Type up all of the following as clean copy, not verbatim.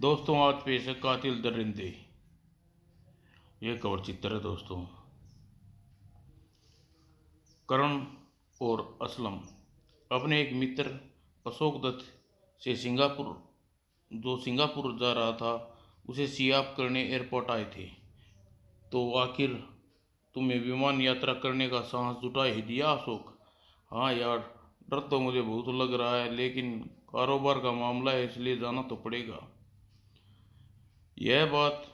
दोस्तों आज पेश है कातिल दरिंदे। ये कवर चित्र है दोस्तों। करण और असलम अपने एक मित्र अशोक दत्त से सिंगापुर जा रहा था, उसे सियाप करने एयरपोर्ट आए थे। तो आखिर तुम्हें विमान यात्रा करने का साहस जुटा ही दिया अशोक। हाँ यार, डर तो मुझे बहुत लग रहा है, लेकिन कारोबार का मामला है इसलिए जाना तो पड़ेगा। यह बात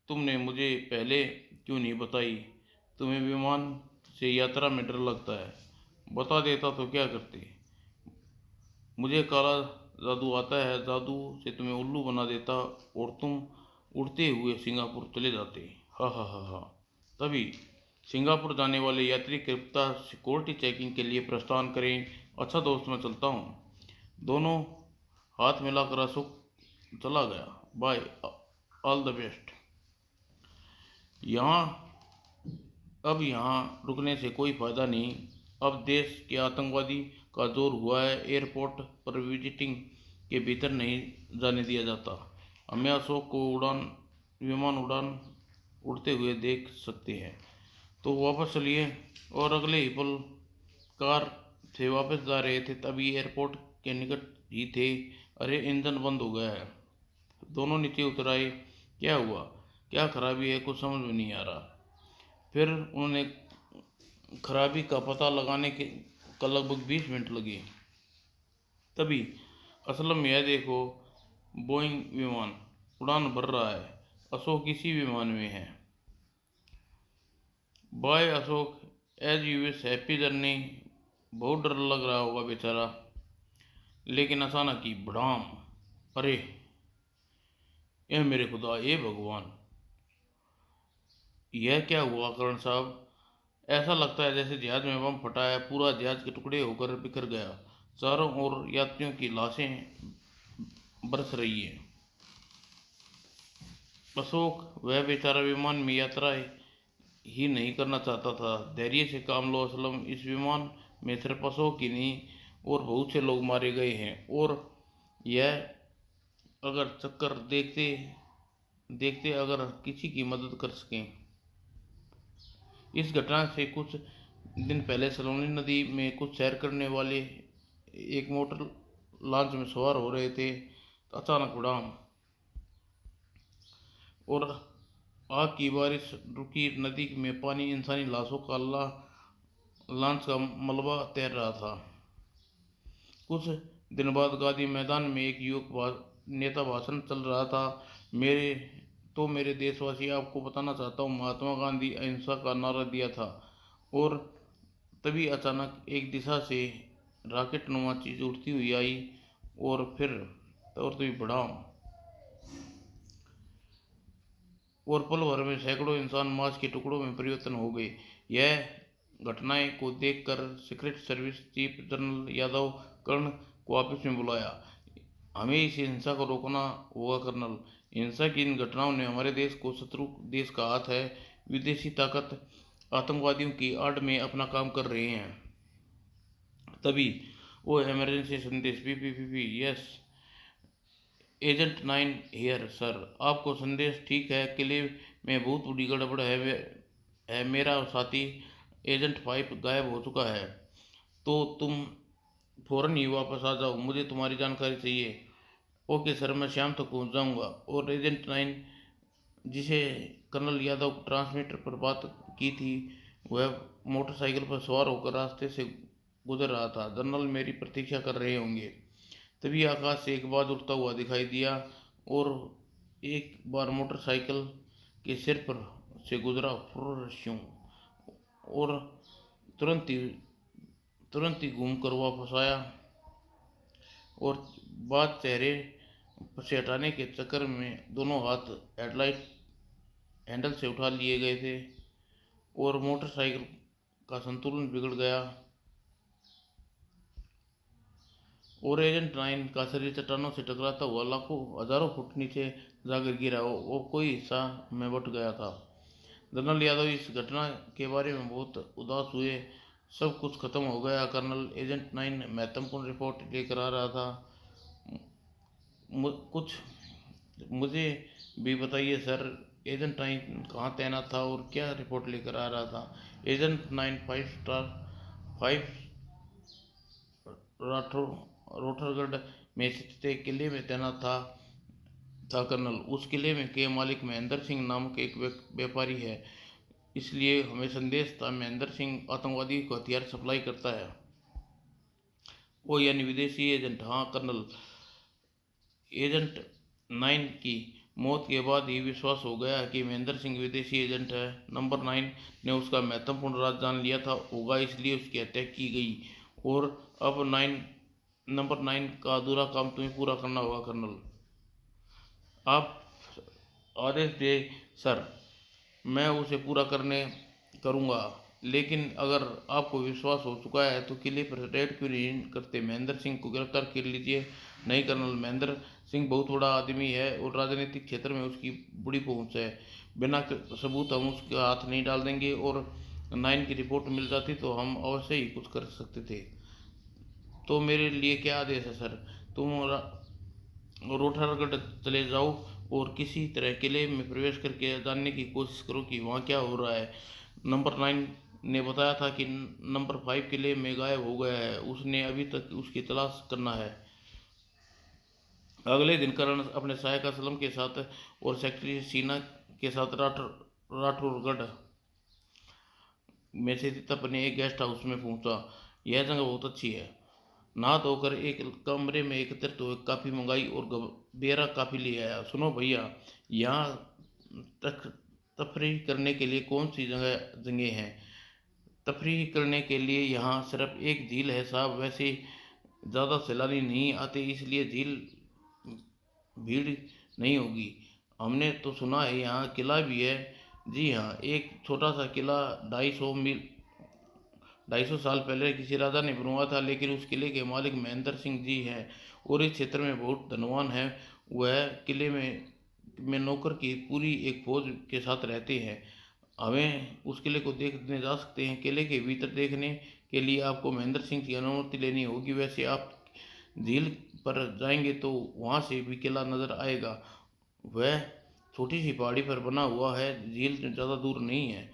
तुमने मुझे पहले क्यों नहीं बताई? तुम्हें विमान से यात्रा में डर लगता है, बता देता तो क्या करते। मुझे काला जादू आता है, जादू से तुम्हें उल्लू बना देता और तुम उड़ते हुए सिंगापुर चले जाते। हा हा हा हा। तभी सिंगापुर जाने वाले यात्री कृपया सिक्योरिटी चेकिंग के लिए प्रस्थान करें। अच्छा दोस्त, मैं चलता हूँ। दोनों हाथ मिलाकर अशोक चला गया। Bye, all the best. यहाँ रुकने से कोई फायदा नहीं। अब देश के आतंकवादी का जोर हुआ है, एयरपोर्ट पर विजिटिंग के भीतर नहीं जाने दिया जाता। हमें अशोक को विमान उड़ान उड़ते हुए देख सकते हैं। तो वापस चलिए। और अगले ही पल कार से वापस जा रहे थे, तभी एयरपोर्ट के निकट ही थे। अरे, इंजन बंद हो गया है। दोनों नीचे उतर आए। क्या हुआ? क्या खराबी है? कुछ समझ में नहीं आ रहा। फिर उन्होंने खराबी का पता लगाने के लगभग 20 मिनट लगे। तभी असलम, यह देखो, बोइंग विमान उड़ान भर रहा है। अशोक इसी विमान में है। Bye Ashok, as you wish, happy journey. बहुत डर लग रहा होगा बेचारा। लेकिन अचानक ही भड़ाम। अरे, यह मेरे खुदा, ये भगवान, यह क्या हुआ करण साहब? ऐसा लगता है जैसे जहाज में बम फटा है। पूरा जहाज के टुकड़े होकर बिखर गया। चारों ओर यात्रियों की लाशें बरस रही हैं। अशोक, वह बेचारा विमान में यात्रा ही नहीं करना चाहता था। धैर्य से काम लो असलम। इस विमान में सिर्फ अशोक ही नहीं और बहुत से लोग मारे गए हैं। और यह अगर चक्कर देखते देखते अगर किसी की मदद कर सकें। इस घटना से कुछ दिन पहले सलोनी नदी में कुछ सैर करने वाले एक मोटर लॉन्च में सवार हो रहे थे। अचानक उड़ान और आग की बारिश रुकी। नदी में पानी, इंसानी लाशों का लॉन्च का मलबा तैर रहा था। कुछ दिन बाद गांधी मैदान में एक युवक नेता भाषण चल रहा था। मेरे देशवासी, आपको बताना चाहता हूँ, महात्मा गांधी अहिंसा का नारा दिया था। और तभी अचानक एक दिशा से रॉकेट नुमा चीज उड़ती हुई आई और तभी बढ़ा। और पल भर में सैकड़ों इंसान मांस के टुकड़ों में परिवर्तन हो गए। यह घटनाएं को देखकर secret service chief general Yadav Karn को ऑफिस में बुलाया। हमें इस हिंसा को रोकना होगा कर्नल। हिंसा की इन घटनाओं ने हमारे देश को शत्रु देश का हाथ है। विदेशी ताकत आतंकवादियों की आड़ में अपना काम कर रहे हैं। तभी वो इमरजेंसी संदेश, P yes, agent 9 here sir. आपको संदेश ठीक है, किले में बहुत बड़ी गड़बड़ है। मेरा साथी एजेंट 5 गायब हो चुका है। तो तुम फौरन ही वापस आ जाओ, मुझे तुम्हारी जानकारी चाहिए। ओके सर, मैं शाम तक पहुंच जाऊंगा। और एजेंट 9, जिसे कर्नल यादव ट्रांसमीटर पर बात की थी, वह मोटरसाइकिल पर सवार होकर रास्ते से गुजर रहा था। जनरल मेरी प्रतीक्षा कर रहे होंगे। तभी आकाश से एक बाज उड़ता हुआ दिखाई दिया और एक बार मोटरसाइकिल के सिर पर से गुजरा, फ्यूं, और तुरंत ही तुरंत ही घूमकर वापस आया। और बात चेहरे से हटाने के चक्कर में दोनों हाथ हेडलाइट हैंडल से उठा लिए गए थे और मोटरसाइकिल का संतुलन बिगड़ गया और एजेंट 9 का शरीर चट्टानों से टकराता हुआ लाखों हजारों फुट नीचे जाकर गिरा। वो कोई हिस्सा में बट गया था। जनरल यादव इस घटना के बारे में बहुत उदास हुए। सब कुछ खत्म हो गया कर्नल। एजेंट 9 महत्वपूर्ण रिपोर्ट लेकर आ रहा था। कुछ मुझे भी बताइए सर, एजेंट 9 कहाँ तैनात था और क्या रिपोर्ट लेकर आ रहा था? एजेंट 9 5 रोथरगढ़ में स्थित एक किले में तैनात था कर्नल। उस किले में के मालिक महेंद्र सिंह नामक एक व्यापारी है, इसलिए हमें संदेश था महेंद्र सिंह आतंकवादी को हथियार सप्लाई करता है। वो यानी विदेशी एजेंट? हाँ कर्नल। एजेंट 9 की मौत के बाद ही विश्वास हो गया कि महेंद्र सिंह विदेशी एजेंट है। नंबर 9 ने उसका महत्वपूर्ण राज जान लिया था होगा, इसलिए उसकी हत्या की गई। और अब नंबर 9 का अधूरा काम तुम्हें पूरा करना होगा कर्नल। आप आदेश दे सर, मैं उसे पूरा करूंगा। लेकिन अगर आपको विश्वास हो चुका है तो किले पर रेड क्यों नहीं करते? महेंद्र सिंह को गिरफ्तार कर लीजिए। नहीं कर्नल, महेंद्र सिंह बहुत बड़ा आदमी है और राजनीतिक क्षेत्र में उसकी बड़ी पहुंच है। बिना सबूत हम उसका हाथ नहीं डाल देंगे, और 9 की रिपोर्ट मिल जाती तो हम अवश्य ही कुछ कर सकते थे। तो मेरे लिए क्या आदेश है सर? तुम रोहतारगढ़ चले जाओ और किसी तरह किले में प्रवेश करके जानने की कोशिश करो कि वहाँ क्या हो रहा है। नंबर 9 ने बताया था कि नंबर 5 किले में गायब हो गया है, उसने अभी तक उसकी तलाश करना है। अगले दिन करण अपने सहायक असलम के साथ और सेक्रेटरी सीना के साथ राठौरगढ़ में से स्थित अपने एक गेस्ट हाउस में पहुंचा। यह जगह बहुत अच्छी है। नहा धोकर एक कमरे में एकत्रित हुए काफ़ी मंगाई और बेरा काफ़ी ले आया। सुनो भैया, यहाँ तक तफरी करने के लिए कौन सी जगह हैं? तफरी करने के लिए यहाँ सिर्फ एक झील है साहब। वैसे ज़्यादा सैलानी नहीं आते, इसलिए झील भीड़ नहीं होगी। हमने तो सुना है यहाँ किला भी है। जी हाँ, एक छोटा सा किला 250 साल पहले किसी राजा ने बनवाया था, लेकिन उस किले के मालिक महेंद्र सिंह जी हैं और इस क्षेत्र में बहुत धनवान हैं। वह किले में नौकर की पूरी एक फौज के साथ रहते हैं। हमें उस किले को देखने जा सकते हैं। किले के भीतर देखने के लिए आपको महेंद्र सिंह की अनुमति लेनी होगी। वैसे आप झील पर जाएंगे तो वहाँ से भी किला नज़र आएगा। वह छोटी सी पहाड़ी पर बना हुआ है, झील ज़्यादा दूर नहीं है।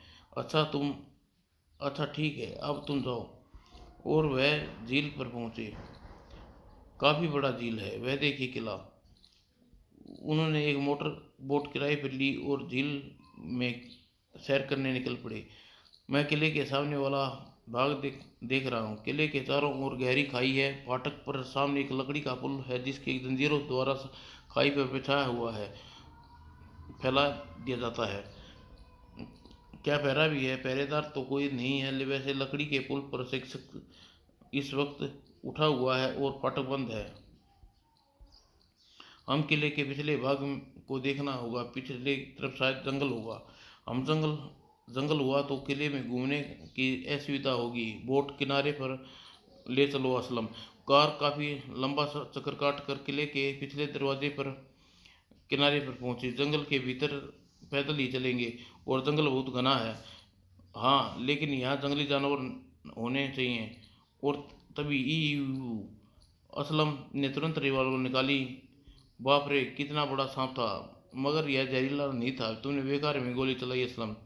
अच्छा ठीक है, अब तुम जाओ। और वह झील पर पहुंचे। काफ़ी बड़ा झील है, वह देखिए किला। उन्होंने एक मोटर बोट किराए पर ली और झील में सैर करने निकल पड़े। मैं किले के सामने वाला भाग देख रहा हूँ। किले के चारों ओर गहरी खाई है। फाटक पर सामने एक लकड़ी का पुल है जिसके जंजीरों द्वारा खाई पर बिछाया हुआ है फैला दिया जाता है। क्या पहरा भी है? पहरेदार तो कोई नहीं है, वैसे लकड़ी के पुल पर शिक्षक इस वक्त उठा हुआ है और फाटक बंद है। हम किले के पिछले भाग को देखना होगा। पिछले तरफ शायद जंगल होगा। हम जंगल हुआ तो किले में घूमने की असुविधा होगी। बोट किनारे पर ले चलो असलम। कार काफ़ी लंबा चक्कर काट कर किले के पिछले दरवाजे पर किनारे पर पहुंची। जंगल के भीतर पैदल ही चलेंगे और जंगल बहुत घना है। हाँ, लेकिन यहाँ जंगली जानवर होने चाहिए। और तभी असलम ने तुरंत रिवॉल्वर निकाली। बाप रे, कितना बड़ा सांप था, मगर यह जहरीला नहीं था। तुमने बेकार में गोली चलाई असलम।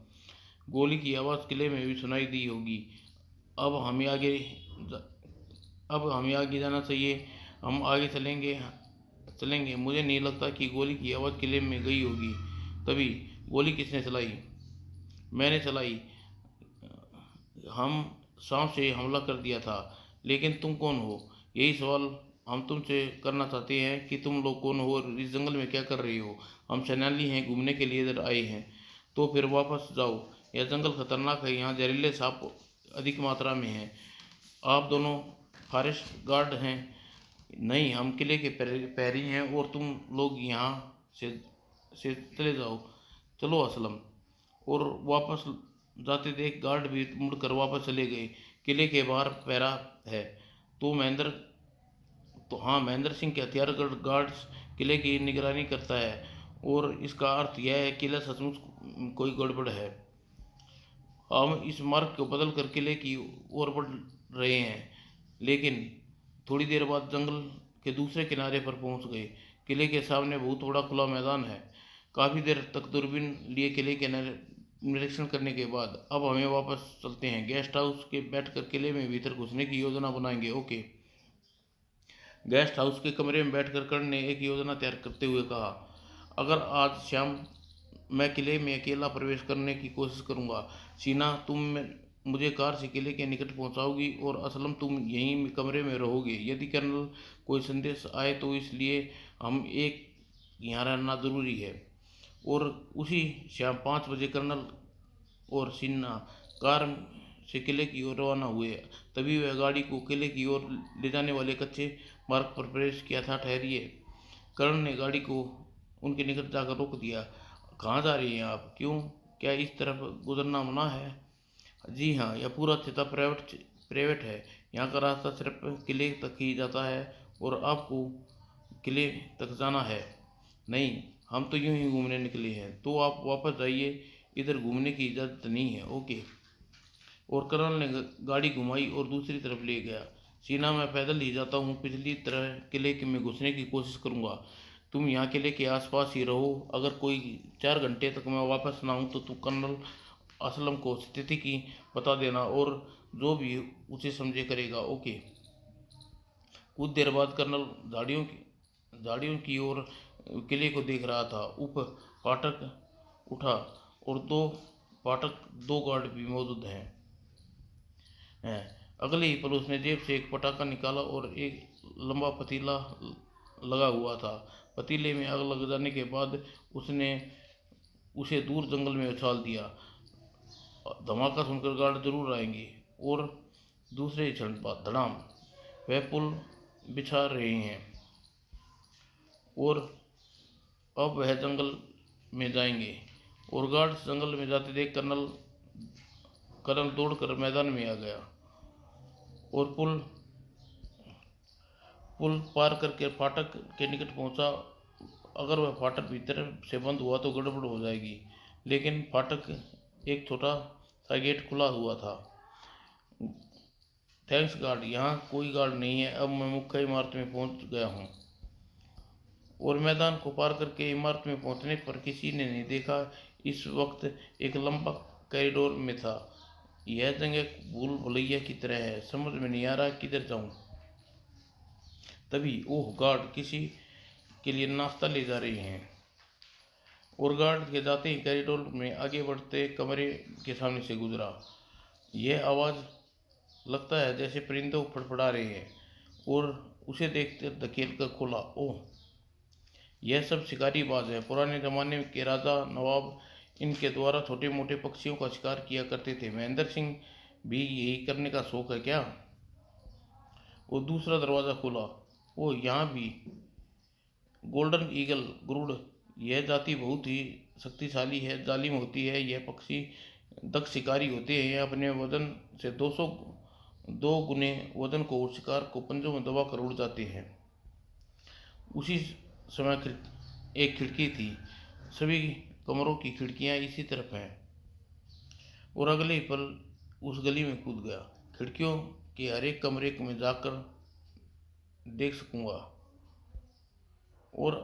गोली की आवाज़ किले में भी सुनाई दी होगी। अब हमें आगे अब हमें आगे जाना चाहिए। हम आगे चलेंगे। मुझे नहीं लगता कि गोली की आवाज़ किले में गई होगी। तभी गोली किसने चलाई? मैंने चलाई। हम सांप से हमला कर दिया था। लेकिन तुम कौन हो? यही सवाल हम तुमसे करना चाहते हैं कि तुम लोग कौन हो और इस जंगल में क्या कर रही हो? हम सैलानी हैं, घूमने के लिए इधर आए हैं। तो फिर वापस जाओ। यह जंगल खतरनाक है, यहाँ जहरीले सांप अधिक मात्रा में हैं। आप दोनों फॉरेस्ट गार्ड हैं? नहीं, हम किले के प्रहरी हैं और तुम लोग यहाँ से चले जाओ। चलो असलम। और वापस जाते देख गार्ड भी मुड़कर वापस चले गए। किले के बाहर पहरा है। तो महेंद्र तो हाँ, महेंद्र सिंह के हथियारबंद गार्ड्स किले की निगरानी करता है, और इसका अर्थ यह है कि किला सचमुच कोई गड़बड़ है। हम इस मार्ग को बदल कर किले की ओर बढ़ रहे हैं, लेकिन थोड़ी देर बाद जंगल के दूसरे किनारे पर पहुंच गए। किले के सामने बहुत बड़ा खुला मैदान है। काफ़ी देर तक दूरबीन लिए किले के निरीक्षण करने के बाद अब हमें वापस चलते हैं। गेस्ट हाउस के बैठकर किले में भीतर घुसने की योजना बनाएंगे। ओके। गेस्ट हाउस के कमरे में बैठकर कर्ण ने एक योजना तैयार करते हुए कहा, अगर आज शाम मैं किले में अकेला प्रवेश करने की कोशिश करूंगा। शीना, तुम मुझे कार से किले के निकट पहुंचाओगी और असलम तुम यहीं कमरे में रहोगे। यदि कर्नल कोई संदेश आए तो इसलिए हम एक यहाँ रहना ज़रूरी है। और उसी शाम 5 बजे कर्नल और सिन्हा कार से किले की ओर रवाना हुए। तभी वह गाड़ी को किले की ओर ले जाने वाले कच्चे मार्ग पर प्रवेश किया था। ठहरिए। कर्ण ने गाड़ी को उनके निकट जाकर रोक दिया। कहाँ जा रही हैं आप? क्यों, क्या इस तरफ गुजरना मना है? जी हाँ, यह पूरा क्षेत्र प्राइवेट है। यहाँ का रास्ता सिर्फ किले तक ही जाता है और आपको किले तक जाना है। नहीं, हम तो यूं ही घूमने निकले हैं। तो आप वापस जाइए, इधर घूमने की इजाज़त नहीं है। ओके। और कर्नल ने गाड़ी घुमाई और दूसरी तरफ ले गया। सीना, मैं पैदल ही जाता हूँ, पिछली तरह किले में घुसने की कोशिश करूँगा। तुम यहाँ किले के आसपास ही रहो। अगर कोई 4 घंटे तक मैं वापस ना आऊँ तो तुम कर्नल असलम को स्थिति की बता देना और जो भी उसे समझे करेगा। ओके। कुछ देर बाद कर्नल झाड़ियों की ओर किले को देख रहा था। ऊपर फाटक उठा और दो गार्ड भी मौजूद हैं। अगले ही पल उसने जेब से एक पटाखा निकाला और एक लंबा पतीला लगा हुआ था। पतीले में आग लग जाने के बाद उसने उसे दूर जंगल में उछाल दिया। धमाका सुनकर गार्ड जरूर आएंगे। और दूसरे क्षण बाद धड़ाम, वह पुल बिछा रहे हैं और अब वह जंगल में जाएंगे। और गार्ड्स जंगल में जाते देख कर्नल दौड़कर मैदान में आ गया और पुल पार करके फाटक के निकट पहुंचा। अगर वह फाटक भीतर से बंद हुआ तो गड़बड़ हो जाएगी, लेकिन फाटक एक छोटा सा गेट खुला हुआ था। थैंक्स गार्ड, यहाँ कोई गार्ड नहीं है। अब मैं मुख्य इमारत में पहुंच गया हूँ। और मैदान को पार करके इमारत में पहुंचने पर किसी ने नहीं देखा। इस वक्त एक लंबा कॉरिडोर में था। यह जगह भूल भुलैया की तरह है, समझ में नहीं आ रहा किधर जाऊं। तभी ओह, गार्ड किसी के लिए नाश्ता ले जा रहे हैं। और गार्ड के जाते ही कॉरिडोर में आगे बढ़ते कमरे के सामने से गुजरा। यह आवाज़ लगता है जैसे परिंदे फड़फड़ा रहे हैं। और उसे देखते धकेल कर खोला। ओह, यह सब शिकारी बाज है। पुराने जमाने के राजा नवाब इनके द्वारा छोटे मोटे पक्षियों का शिकार किया करते थे। महेंद्र सिंह भी यही करने का शौक है क्या? वो दूसरा दरवाज़ा खोला। वो यहाँ भी गोल्डन ईगल गुरुड़, यह जाति बहुत ही शक्तिशाली है, जालिम होती है। यह पक्षी दक्ष शिकारी होते हैं। अपने वजन से 2 गुने वजन को शिकार को पंजों में दबा कर उड़ जाते हैं। उसी समय एक खिड़की थी। सभी कमरों की खिड़कियां इसी तरफ हैं। और अगले ही पल उस गली में कूद गया। खिड़कियों के हर एक कमरे में जाकर देख सकूंगा। और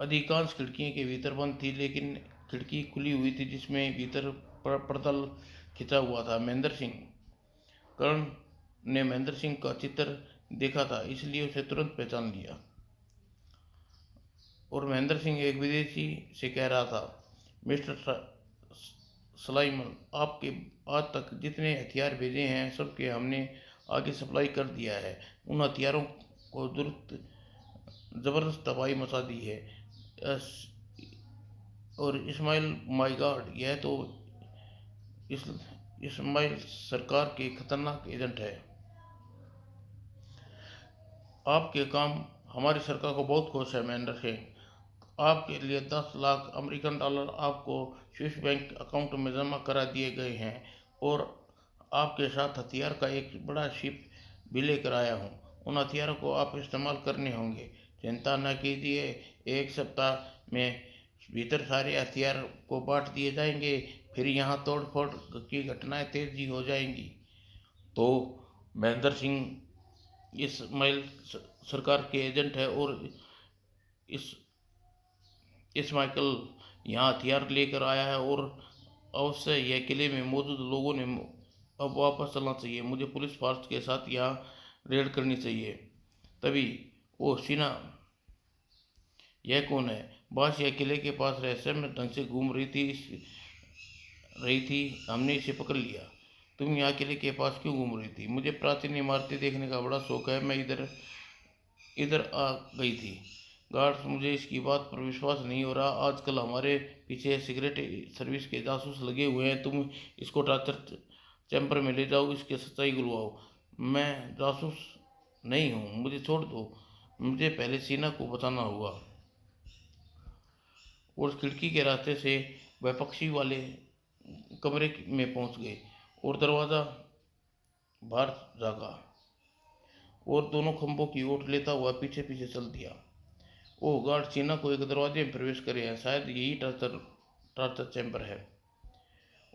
अधिकांश खिड़कियां के भीतर बंद थी, लेकिन खिड़की खुली हुई थी जिसमें भीतर पर्दा खिंचा हुआ था। महेंद्र सिंह। कर्ण ने महेंद्र सिंह का चित्र देखा था, इसलिए उसे तुरंत पहचान लिया। और महेंद्र सिंह एक विदेशी से कह रहा था, मिस्टर सलाइमन, आपके आज तक जितने हथियार भेजे हैं सबके हमने आगे सप्लाई कर दिया है। उन हथियारों को ज़बरदस्त तबाही मचा दी है। और इस्माइल, माय गॉड, यह तो इस्माइल सरकार के खतरनाक एजेंट है। आपके काम हमारी सरकार को बहुत खुश है महेंद्र सिंह। आपके लिए 10 लाख अमेरिकन डॉलर आपको स्विस बैंक अकाउंट में जमा करा दिए गए हैं। और आपके साथ हथियार का एक बड़ा शिप भी लेकर आया हूँ। उन हथियारों को आप इस्तेमाल करने होंगे। चिंता न कीजिए, 1 सप्ताह में भीतर सारे हथियार को बांट दिए जाएंगे। फिर यहाँ तोड़ फोड़ की घटनाएं तेजी हो जाएंगी। तो महेंद्र सिंह इस्माइल सरकार के एजेंट है और इस माइकल यहाँ हथियार लेकर आया है और अवश्य यह किले में मौजूद लोगों ने अब वापस चलना चाहिए। मुझे पुलिस फोर्स के साथ यहाँ रेड करनी चाहिए। तभी ओ सीना, यह कौन है? बॉस, यह किले के पास रहस्यमय ढंग से घूम रही थी, हमने इसे पकड़ लिया। तुम यहाँ किले के पास क्यों घूम रही थी? मुझे प्राचीन इमारतें देखने का बड़ा शौक है, मैं इधर इधर आ गई थी। गार्ड्स, मुझे इसकी बात पर विश्वास नहीं हो रहा। आजकल हमारे पीछे सीक्रेट सर्विस के जासूस लगे हुए हैं। तुम इसको टॉर्चर चैम्बर में ले जाओ, इसकी सच्चाई गुलवाओ। मैं जासूस नहीं हूँ, मुझे छोड़ दो। मुझे पहले सीना को बचाना होगा। और खिड़की के रास्ते से वह पक्षी वाले कमरे में पहुंच गए और दरवाज़ा बाहर झाँका और दोनों खंभों की ओट लेता हुआ पीछे पीछे चल दिया। ओह गार्ड, सीना को एक दरवाजे में प्रवेश करे हैं, शायद यही टॉर्चर चैम्बर है।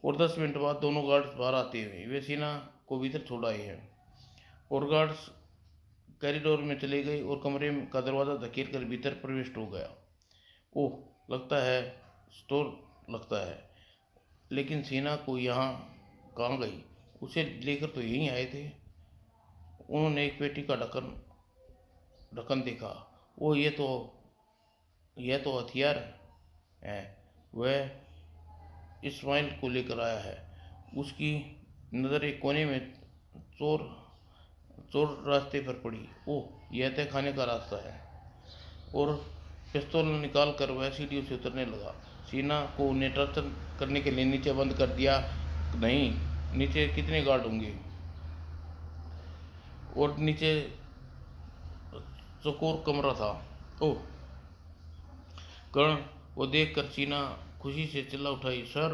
और 10 मिनट बाद दोनों गार्ड्स बाहर आते हुए वे सीना को भीतर छोड़ आए हैं और गार्ड्स कॉरिडोर में चले गए और कमरे का दरवाज़ा धकेल कर भीतर प्रवेश हो गया। ओह, लगता है स्टोर लगता है, लेकिन सीना को यहाँ कहाँ गई? उसे लेकर तो यहीं आए थे। उन्होंने एक पेटी का ढक्कन ढक्कन देखा। ओह, यह तो हथियार है। वह इस्माइल को लेकर आया है। उसकी नज़र एक कोने में चोर चोर रास्ते पर पड़ी। ओह, यह तय खाने का रास्ता है। और पिस्तौल निकाल कर वह सीढ़ियों से उतरने लगा। सीना को उन्हें टॉर्चर करने के लिए नीचे बंद कर दिया? नहीं, नीचे कितने गार्ड होंगे? और नीचे चौकोर कमरा था। ओह कर्ण, वो देख कर सीना खुशी से चिल्ला उठाई, सर।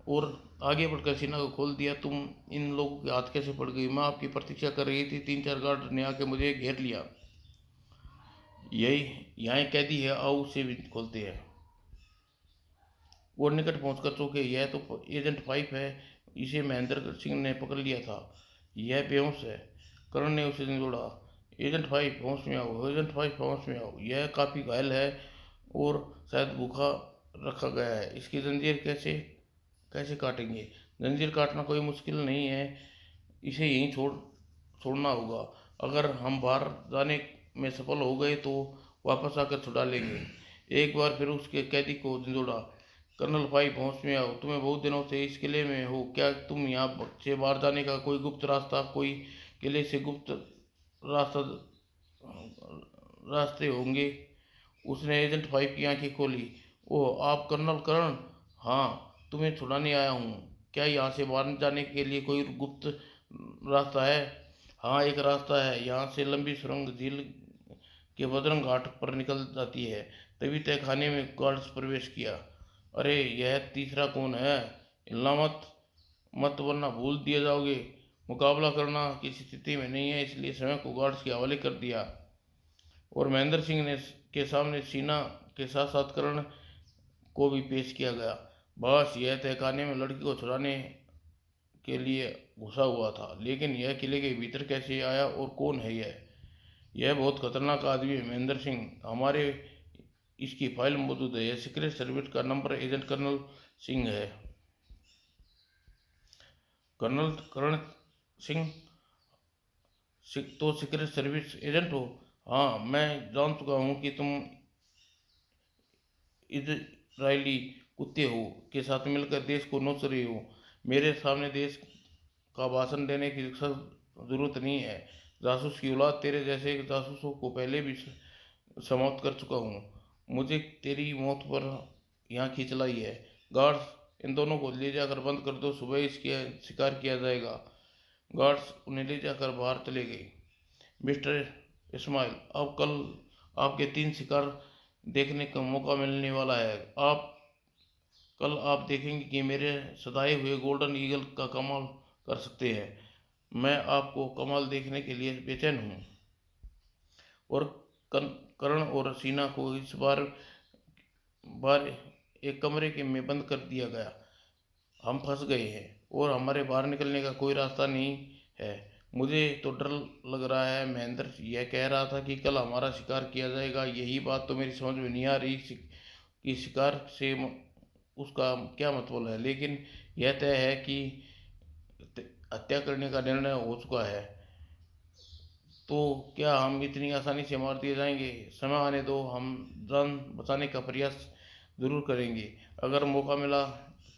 और आगे बढ़कर सीना को खोल दिया। तुम इन लोगों के हाथ कैसे पड़ गई? मैं आपकी प्रतीक्षा कर रही थी, 3-4 गार्ड ने आके मुझे घेर लिया। यही यहाँ एक कैदी है, आओ उसे भी खोलते हैं। वो निकट पहुंचकर चौंके, यह तो एजेंट 5 है, इसे महेंद्र सिंह ने पकड़ लिया था। यह बेहोश है। कर्ण ने उसे जोड़ा, एजेंट 5 होश में आओ, एजेंट 5 होश में आओ। यह काफ़ी घायल है और शायद भूखा रखा गया है। इसकी जंजीर कैसे कैसे काटेंगे? जंजीर काटना कोई मुश्किल नहीं है, इसे यहीं छोड़ना होगा। अगर हम बाहर जाने में सफल हो गए तो वापस आकर छुड़ा लेंगे। एक बार फिर उसके कैदी को झंझोड़ा, कर्नल 5 होश में आओ, तुम्हें बहुत दिनों से इस किले में हो, क्या तुम यहाँ से बाहर जाने का कोई गुप्त रास्ता, कोई किले से गुप्त रास्ता रास्ते होंगे? उसने एजेंट 5 की आंखें खोली। ओह, आप कर्नल कर्ण? हाँ, तुम्हें छुड़ाने आया हूँ। क्या यहाँ से बाहर जाने के लिए कोई गुप्त रास्ता है? हाँ, एक रास्ता है, यहाँ से लंबी सुरंग झील के बदरंग घाट पर निकल जाती है। तभी तय खाने में गार्ड्स प्रवेश किया। अरे, यह तीसरा कौन है? हिलना मत मत वरना भूल दिए जाओगे। मुकाबला करना किसी स्थिति में नहीं है, इसलिए स्वयं को गार्ड्स के हवाले कर दिया। और महेंद्र सिंह ने के सामने सीना के साथ साथ कर्ण को भी पेश किया गया। बस, यह तहखाने में लड़की को छुड़ाने के लिए घुसा हुआ था, लेकिन यह किले के भीतर कैसे आया और कौन है यह बहुत खतरनाक आदमी है महेंद्र सिंह। हमारे इसकी फाइल मौजूद है, यह सीक्रेट सर्विस का नंबर एजेंट कर्नल सिंह है। कर्नल कर्ण सिंह तो सीक्रेट सर्विस एजेंट हो? हाँ, मैं जान चुका हूँ कि तुम इजरायली कुत्ते हो के साथ मिलकर देश को नोच रही हो। मेरे सामने देश का भाषण देने की सख्त जरूरत नहीं है। जासूस की औलाद, तेरे जैसे जासूसों को पहले भी समाप्त कर चुका हूँ। मुझे तेरी मौत पर यहाँ खींच लाई है। गार्ड्स, इन दोनों को ले जाकर बंद कर दो, सुबह इसकी शिकार किया जाएगा। गार्ड्स उन्हें ले जाकर बाहर चले गए। मिस्टर इस्माइल, अब कल आपके 3 शिकार देखने का मौका मिलने वाला है। कल आप देखेंगे कि मेरे सदाए हुए गोल्डन ईगल का कमाल कर सकते हैं। मैं आपको कमाल देखने के लिए बेचैन हूँ। और कर्ण और सीना को इस बार एक कमरे के में बंद कर दिया गया। हम फंस गए हैं और हमारे बाहर निकलने का कोई रास्ता नहीं है। मुझे तो डर लग रहा है। महेंद्र यह कह रहा था कि कल हमारा शिकार किया जाएगा। यही बात तो मेरी समझ में नहीं आ रही कि शिकार से उसका क्या मतलब है। लेकिन यह तय है कि हत्या करने का निर्णय हो चुका है। तो क्या हम इतनी आसानी से मार दिए जाएंगे? समय आने दो, हम जान बचाने का प्रयास जरूर करेंगे। अगर मौका मिला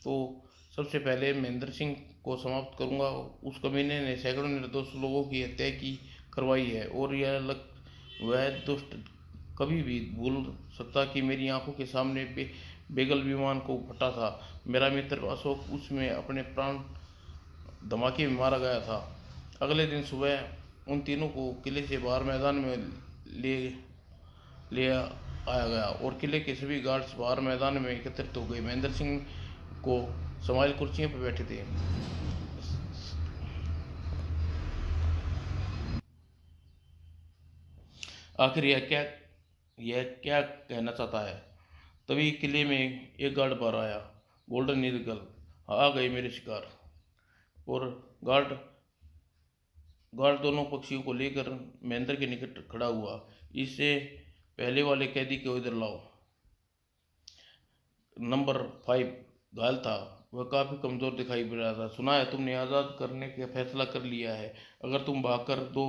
तो सबसे पहले महेंद्र सिंह को समाप्त करूंगा। उस कमीने ने सैकड़ों निर्दोष लोगों की हत्या की करवाई है, और वह दुष्ट कभी भी भूल सकता कि मेरी आंखों के सामने बेगल विमान को फटा था। मेरा मित्र अशोक उसमें अपने प्राण धमाके में मारा गया था। अगले दिन सुबह उन तीनों को किले से बाहर मैदान में ले ले आया गया, और किले के सभी गार्ड्स बाहर मैदान में एकत्रित हो गए। महेंद्र सिंह को समाइल कुर्सियों पर बैठे थे। आखिर यह क्या कहना चाहता है? तभी किले में एक गार्ड बाहर आया। गोल्डन ईगल, आ गए मेरे शिकार। और गार्ड गार्ड दोनों पक्षियों को लेकर महेंद्र के निकट खड़ा हुआ। इससे पहले वाले कैदी को इधर लाओ। नंबर 5 घायल था। वह काफी कमजोर दिखाई पड़ रहा था। सुना है तुमने आजाद करने का फैसला कर लिया है। अगर तुम भागकर 2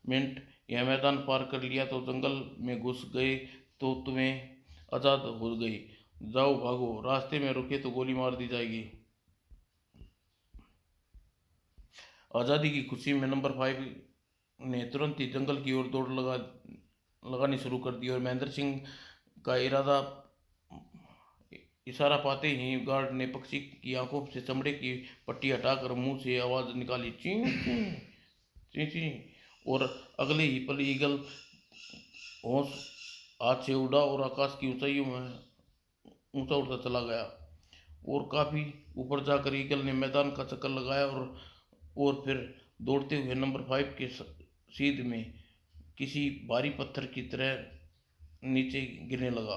मिनट यह मैदान पार कर लिया तो जंगल में घुस गए तो तुम्हें आजाद हो गई। जाओ भागो, रास्ते में रुके तो गोली मार दी जाएगी। आज़ादी की खुशी में नंबर 5 ने तुरंत ही जंगल की ओर दौड़ लगानी शुरू कर दी, और महेंद्र सिंह का इशारा पाते ही गार्ड ने पक्षी की आंखों से चमड़े की पट्टी हटाकर मुंह से आवाज निकाली, ची ची ची ची। और अगले ही पल ईगल होश हाथ से उड़ा और आकाश की ऊंचाइयों में ऊंचा उड़ता चला गया। और काफी ऊपर जाकर ईगल ने मैदान का चक्कर लगाया, और फिर दौड़ते हुए नंबर 5 के सीध में किसी भारी पत्थर की तरह नीचे गिरने लगा।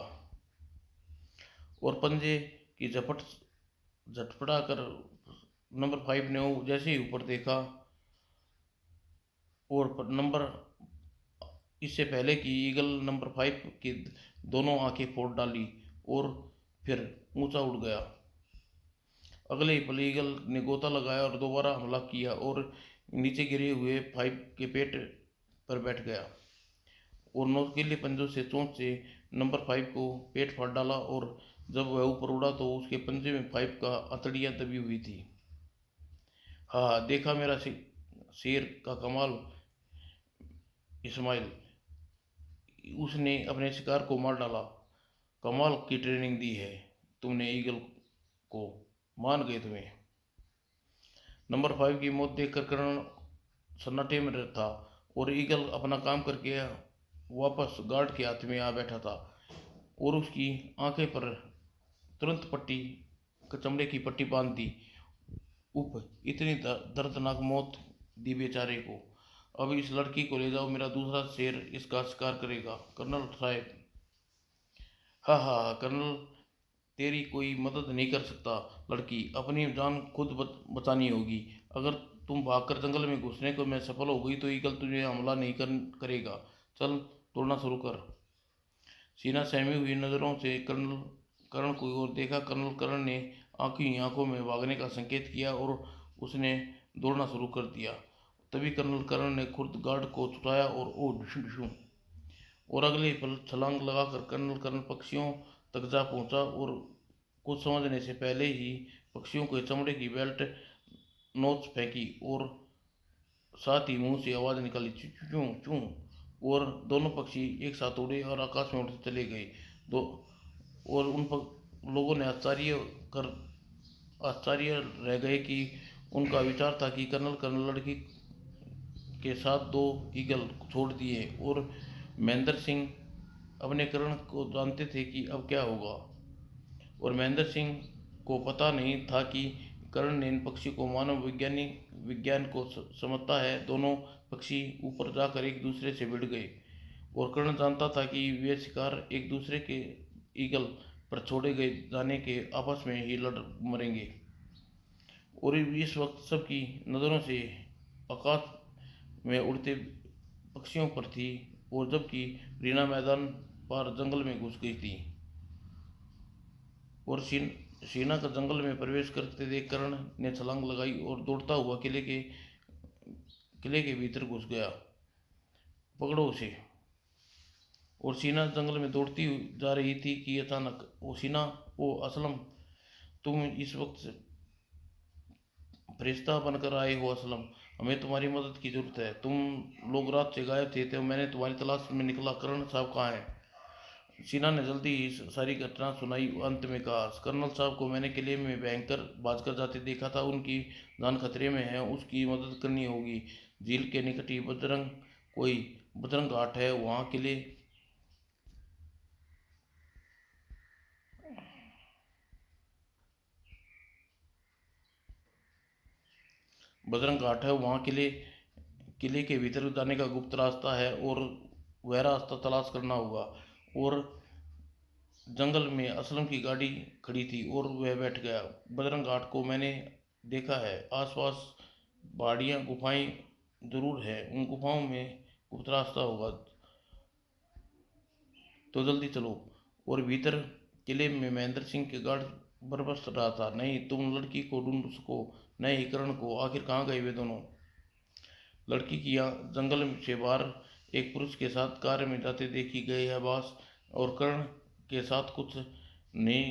और पंजे की झटपटा कर नंबर 5 ने जैसे ही ऊपर देखा, और नंबर इससे पहले कि ईगल नंबर 5 की दोनों आंखें फोड़ डाली, और फिर ऊंचा उड़ गया। अगले ही पल ईगल ने गोता लगाया और दोबारा हमला किया, और नीचे गिरे हुए 5 के पेट पर बैठ गया, और नोकीले पंजों से चोंच से नंबर 5 को पेट फाड़ डाला। और जब वह ऊपर उड़ा तो उसके पंजे में 5 का अतड़ियाँ दबी हुई थी। हाँ, देखा मेरा शेर का कमाल इस्माइल, उसने अपने शिकार को मार डाला। कमाल की ट्रेनिंग दी है तुमने ईगल को, मान गए तुम्हें। नंबर 5 की मौत देखकर कर्ण सन्नाटे में था, और ईगल अपना काम करके वापस गार्ड के हाथ में आ बैठा था, और उसकी आंखें पर तुरंत चमड़े की पट्टी बांध दी। उफ, इतनी दर्दनाक मौत दी बेचारे को। अब इस लड़की को ले जाओ, मेरा दूसरा शेर इसका शिकार करेगा। कर्नल साहब, हाँ हाँ हाँ, कर्नल तेरी कोई मदद नहीं कर सकता। लड़की, अपनी जान खुद बचानी होगी। अगर तुम भागकर जंगल में घुसने को मैं सफल हो गई तो ईगल तुझे हमला नहीं करेगा। चल, दौड़ना शुरू कर। सीना सहमी हुई नजरों से कर्ण की ओर देखा। कर्ण ने आंखों ही आंखों में भागने का संकेत किया, और उसने दौड़ना शुरू कर दिया। तभी कर्ण ने खुद गार्ड को छुड़ाया, और ओ डिशु डिशु, और अगले पल छलांग लगाकर कर्ण पक्षियों तक जा पहुंचा, और कुछ समझने से पहले ही पक्षियों के चमड़े की बेल्ट नोच फेंकी, और साथ ही मुंह से आवाज निकाली, चू चू चू। और दोनों पक्षी एक साथ उड़े और आकाश में उड़ते चले गए। दो और लोगों ने कर आश्चर्य रह गए कि उनका विचार था कि कर्नल लड़की के साथ 2 ईगल छोड़ दिए, और महेंद्र सिंह अपने कर्ण को जानते थे कि अब क्या होगा। और महेंद्र सिंह को पता नहीं था कि कर्ण ने इन पक्षी को मानव विज्ञान को समझता है। दोनों पक्षी ऊपर जाकर एक दूसरे से भिड़ गए, और कर्ण जानता था कि वे शिकार एक दूसरे के ईगल पर छोड़े गए जाने के आपस में ही लड़ मरेंगे। और इस वक्त सबकी नज़रों से आकाश में उड़ते पक्षियों पर थी, और जबकि रीना मैदान पार जंगल में घुस गई थी। और शीना का जंगल में प्रवेश करते देख करण ने छलांग लगाई और दौड़ता हुआ किले के भीतर घुस गया। पकड़ो उसे। और शीना जंगल में दौड़ती जा रही थी कि अचानक वो शीना, ओ असलम, तुम इस वक्त फरिश्ता बनकर आए हो। असलम, हमें तुम्हारी मदद की जरूरत है। तुम लोग रात से गायब थे तो मैंने तुम्हारी तलाश में निकला। करण साहब कहाँ हैं? शीना ने जल्दी ही सारी घटना सुनाई। अंत में कहा, कर्नल साहब को मैंने किले में भयंकर भागकर जाते देखा था। उनकी जान खतरे में है, उसकी मदद करनी होगी। झील के निकट ही बजरंग घाट है, वहाँ किले बजरंग घाट है, वहाँ किले के भीतर जाने का गुप्त रास्ता है, और वह रास्ता तलाश करना होगा। और जंगल में असलम की गाड़ी खड़ी थी और वह बैठ गया। बजरंग घाट को मैंने देखा है, आसपास पहाड़ियाँ, गुफाएं जरूर है, उन गुफाओं में गुप्त रास्ता होगा, तो जल्दी चलो। और भीतर किले में महेंद्र सिंह के गार्ड बरबस रहा था। नहीं, तुम लड़की को ढूंढ सको, नहीं करण को। आखिर कहाँ गए वे दोनों? लड़की की यहाँ जंगल से बाहर एक पुरुष के साथ कार में जाते देखी गई है बॉस। और कर्ण के साथ नहीं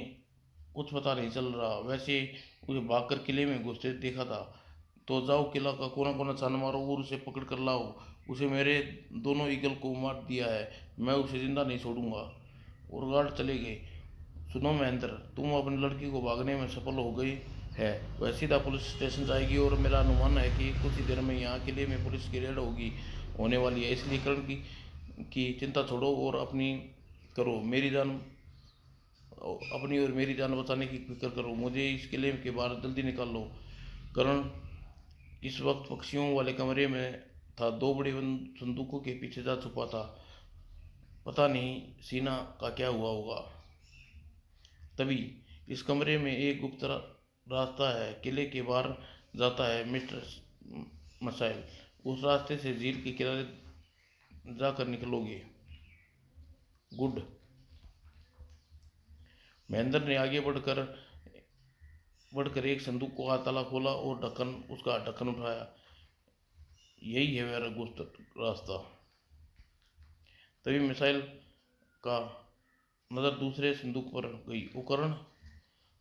कुछ पता नहीं चल रहा। वैसे उसे भागकर किले में घुसते देखा था। तो जाओ, किला का कोना कोना छान मारो और उसे पकड़ कर लाओ। उसे मेरे दोनों ईगल को मार दिया है, मैं उसे जिंदा नहीं छोड़ूंगा। और गार्ड चले गए। सुनो महेंद्र, तुम अपनी लड़की को भागने में सफल हो गई है। वह सीधा पुलिस स्टेशन जाएगी, और मेरा अनुमान है कि कुछ ही देर में यहाँ किले में पुलिस की रेड होने वाली है। इसलिए करण की चिंता छोड़ो और करो मेरी जान अपनी और मेरी जान बचाने की फिक्र करो। मुझे इस किले के बाहर जल्दी निकाल लो। करण इस वक्त पक्षियों वाले कमरे में था, दो बड़ी संदूकों के पीछे जा छुपा था। पता नहीं सीना का क्या हुआ होगा। तभी इस कमरे में एक गुप्त रास्ता है, किले के बाहर जाता है मिस्टर मसाइल। उस रास्ते से झील के किनारे जाकर निकलोगे। गुड। महेंद्र ने आगे बढ़कर एक संदूक का ताला खोला और उसका ढक्कन उठाया। यही है मेरा गुप्त रास्ता। तभी मिसाइल का नज़र दूसरे संदूक पर गई। उपकरण।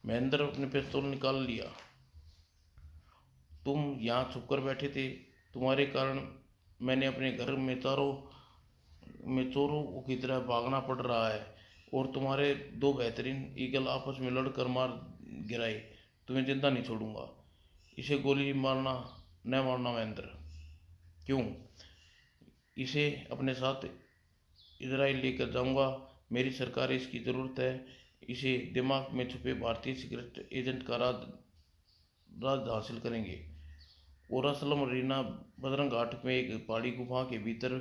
महेंद्र अपने पिस्तौल निकाल लिया। तुम यहाँ छुपकर बैठे थे, तुम्हारे कारण मैंने अपने घर में चोरों की तरह भागना पड़ रहा है, और तुम्हारे दो बेहतरीन ईगल आपस में लड़कर मार गिराए। तुम्हें जिंदा नहीं छोड़ूंगा। इसे गोली मारना न मारना महेंद्र। क्यों? इसे अपने साथ इजराइल लेकर जाऊंगा। मेरी सरकार इसकी ज़रूरत है। इसे दिमाग में छुपे भारतीय सीक्रेट एजेंट का राज हासिल करेंगे। और असलम और रीना बजरंग घाट में एक पहाड़ी गुफा के भीतर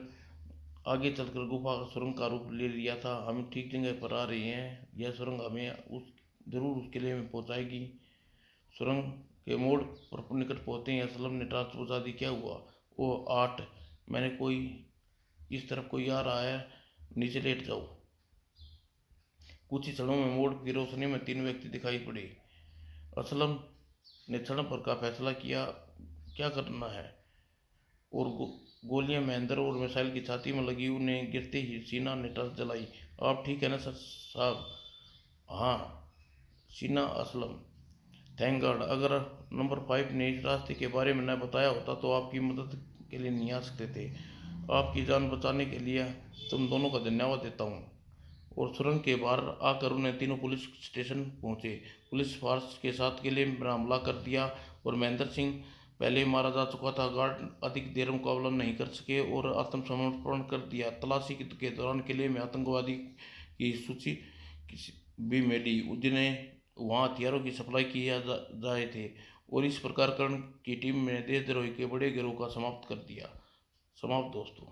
आगे चलकर गुफा का सुरंग का रूप ले लिया था। हम ठीक जगह पर आ रहे हैं। यह सुरंग हमें उस किले में पहुंचाएगी। सुरंग के मोड़ पर निकट पहुंचते ही असलम ने टॉर्च बुझा दी। क्या हुआ? वो 8, मैंने कोई इस तरफ कोई आ रहा है, नीचे लेट जाओ। कुछ ही क्षणों में मोड़ की रोशनी में 3 व्यक्ति दिखाई पड़े। असलम ने क्षण भर का फैसला किया क्या करना है, और गोलियां महेंद्र और मिसाइल की छाती में लगी। उन्हें गिरते ही सीना ने टॉर्च जलाई। आप ठीक है ना सर साहब? हाँ। सीना, असलम, थैंक गॉड। अगर नंबर 5 ने इस रास्ते के बारे में न बताया होता तो आपकी मदद के लिए नहीं आ सकते थे। आपकी जान बचाने के लिए तुम दोनों का धन्यवाद देता हूँ। और सुरंग के बाहर आकर उन्हें तीनों पुलिस स्टेशन पहुंचे। पुलिस फोर्स के साथ किले में हमला कर दिया, और महेंद्र सिंह पहले ही मारा जा चुका था। गार्ड अधिक देर मुकाबला नहीं कर सके और आत्मसमर्पण कर दिया। तलाशी के दौरान किले में आतंकवादी की सूची भी मिली, जिन्हें वहाँ हथियारों की सप्लाई किया जाए थे। और इस प्रकार कर्ण की टीम ने देशद्रोही के बड़े गिरोह का समाप्त कर दिया। समाप्त दोस्तों।